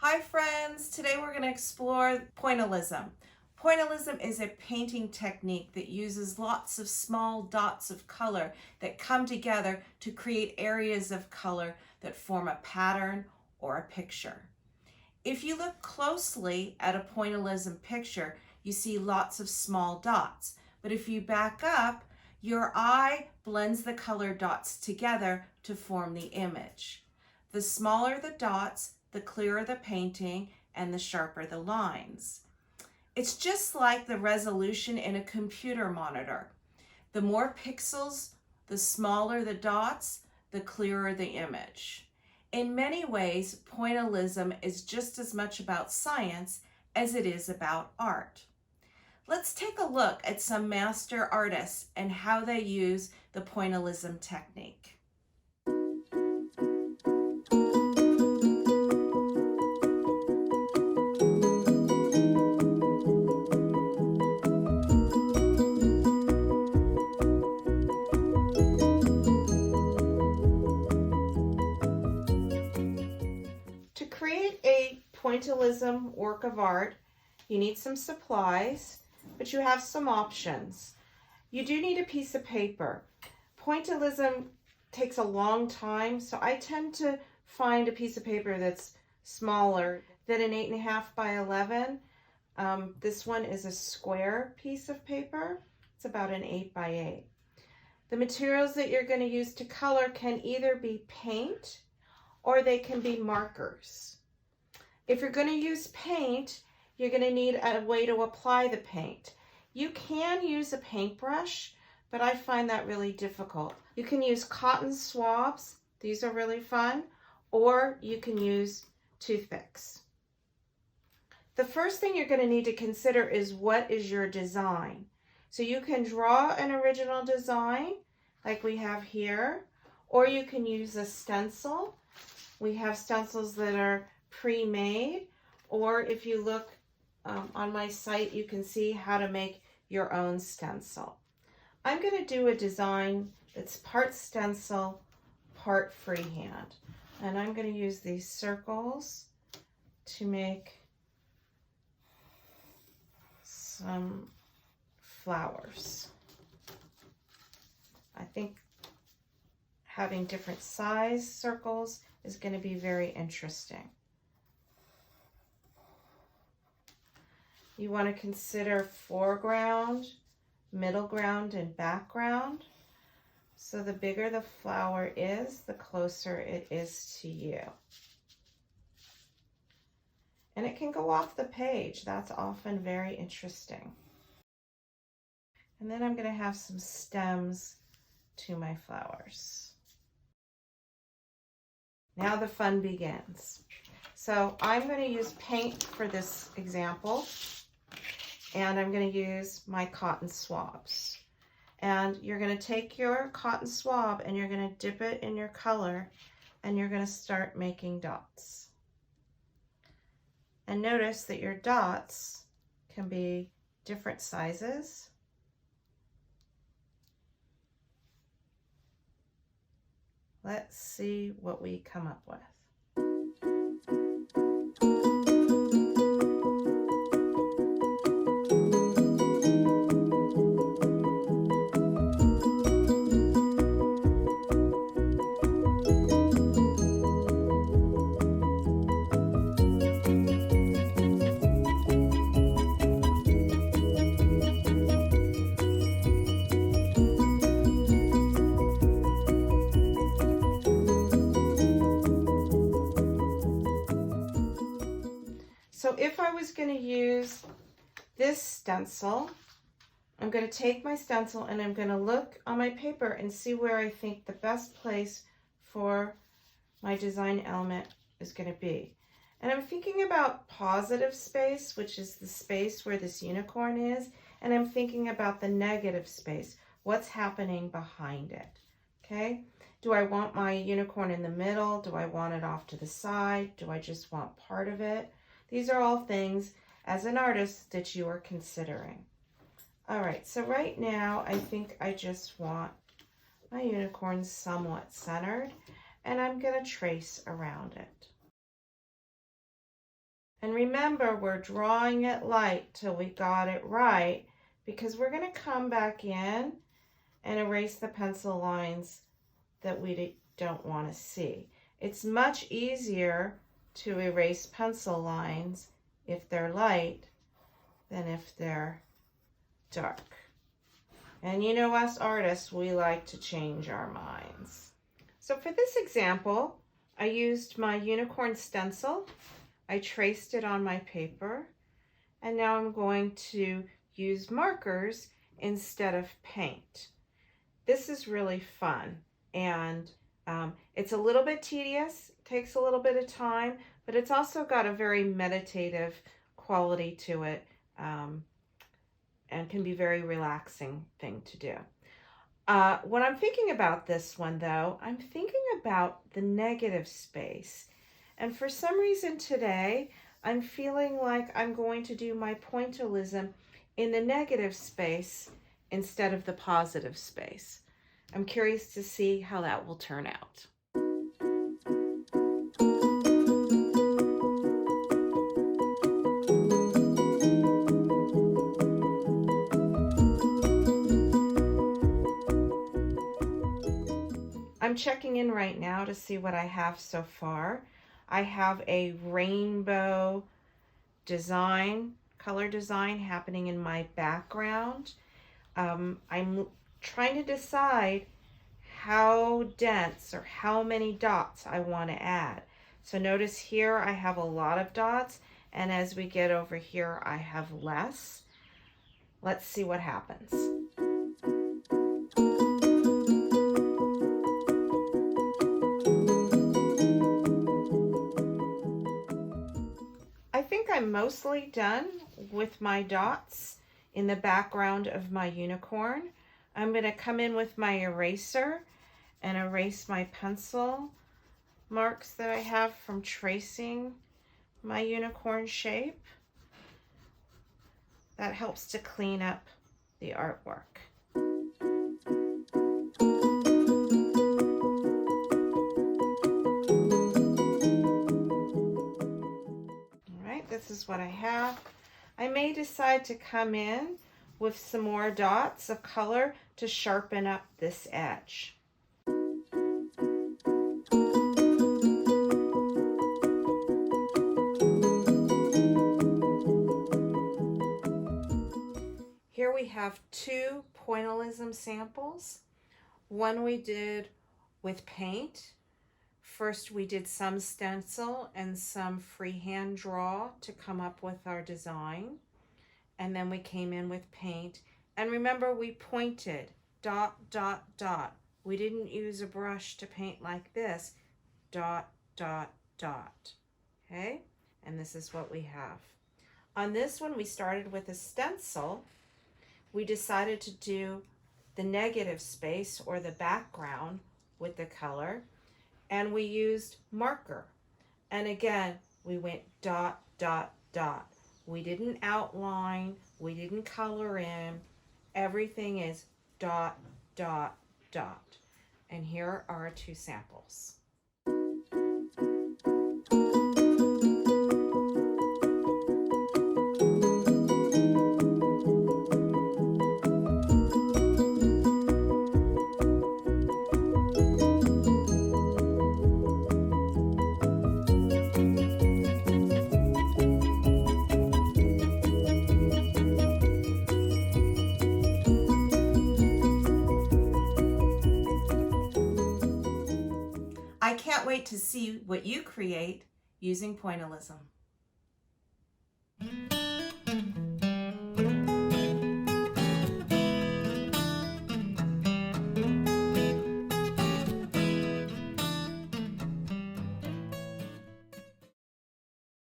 Hi friends, today we're going to explore pointillism. Pointillism is a painting technique that uses lots of small dots of color that come together to create areas of color that form a pattern or a picture. If you look closely at a pointillism picture, you see lots of small dots. But if you back up, your eye blends the color dots together to form the image. The smaller the dots, the clearer the painting and the sharper the lines. It's just like the resolution in a computer monitor. The more pixels, the smaller the dots, the clearer the image. In many ways, pointillism is just as much about science as it is about art. Let's take a look at some master artists and how they use the pointillism technique. To create a pointillism work of art, you need some supplies, but you have some options. You do need a piece of paper. Pointillism takes a long time, so I tend to find a piece of paper that's smaller than an 8.5 by 11. This one is a square piece of paper. It's about an 8 by 8. The materials that you're going to use to color can either be paint or they can be markers. If you're going to use paint, you're going to need a way to apply the paint. You can use a paintbrush, but I find that really difficult. You can use cotton swabs. These are really fun. Or you can use toothpicks. The first thing you're going to need to consider is what is your design. So you can draw an original design like we have here, or you can use a stencil. We have stencils that are pre-made, or if you look on my site, you can see how to make your own stencil. I'm going to do a design that's part stencil, part freehand. And I'm going to use these circles to make some flowers. I think having different size circles is going to be very interesting. You want to consider foreground, middle ground, and background. So the bigger the flower is, the closer it is to you. And it can go off the page. That's often very interesting. And then I'm going to have some stems to my flowers. Now the fun begins. So I'm going to use paint for this example, and I'm going to use my cotton swabs. And you're going to take your cotton swab and you're going to dip it in your color, and you're going to start making dots. And notice that your dots can be different sizes. Let's see what we come up with. So if I was going to use this stencil, I'm going to take my stencil and I'm going to look on my paper and see where I think the best place for my design element is going to be. And I'm thinking about positive space, which is the space where this unicorn is, and I'm thinking about the negative space, what's happening behind it. Okay? Do I want my unicorn in the middle? Do I want it off to the side? Do I just want part of it? These are all things, as an artist, that you are considering. All right, so right now, I think I just want my unicorn somewhat centered, and I'm going to trace around it. And remember, we're drawing it light till we got it right, because we're going to come back in and erase the pencil lines that we don't want to see. It's much easier to erase pencil lines if they're light than if they're dark. And you know, us artists, we like to change our minds. So for this example, I used my unicorn stencil. I traced it on my paper, and now I'm going to use markers instead of paint. This is really fun, and it's a little bit tedious, takes a little bit of time, but it's also got a very meditative quality to it, and can be a very relaxing thing to do. When I'm thinking about this one, though, I'm thinking about the negative space. And for some reason today, I'm feeling like I'm going to do my pointillism in the negative space instead of the positive space. I'm curious to see how that will turn out. I'm checking in right now to see what I have so far. I have a rainbow design, color design happening in my background. I'm trying to decide how dense or how many dots I want to add. So notice here I have a lot of dots, and as we get over here I have less. Let's see what happens. I think I'm mostly done with my dots in the background of my unicorn. I'm going to come in with my eraser and erase my pencil marks that I have from tracing my unicorn shape. That helps to clean up the artwork. This is what I have. I may decide to come in with some more dots of color to sharpen up this edge. Here we have two pointillism samples. One we did with paint. First, we did some stencil and some freehand draw to come up with our design. And then we came in with paint. And remember, we pointed, dot, dot, dot. We didn't use a brush to paint like this, dot, dot, dot. Okay? And this is what we have. On this one, we started with a stencil. We decided to do the negative space or the background with the color. And we used marker. And again, we went dot, dot, dot. We didn't outline, we didn't color in. Everything is dot, dot, dot. And here are our two samples. I can't wait to see what you create using pointillism.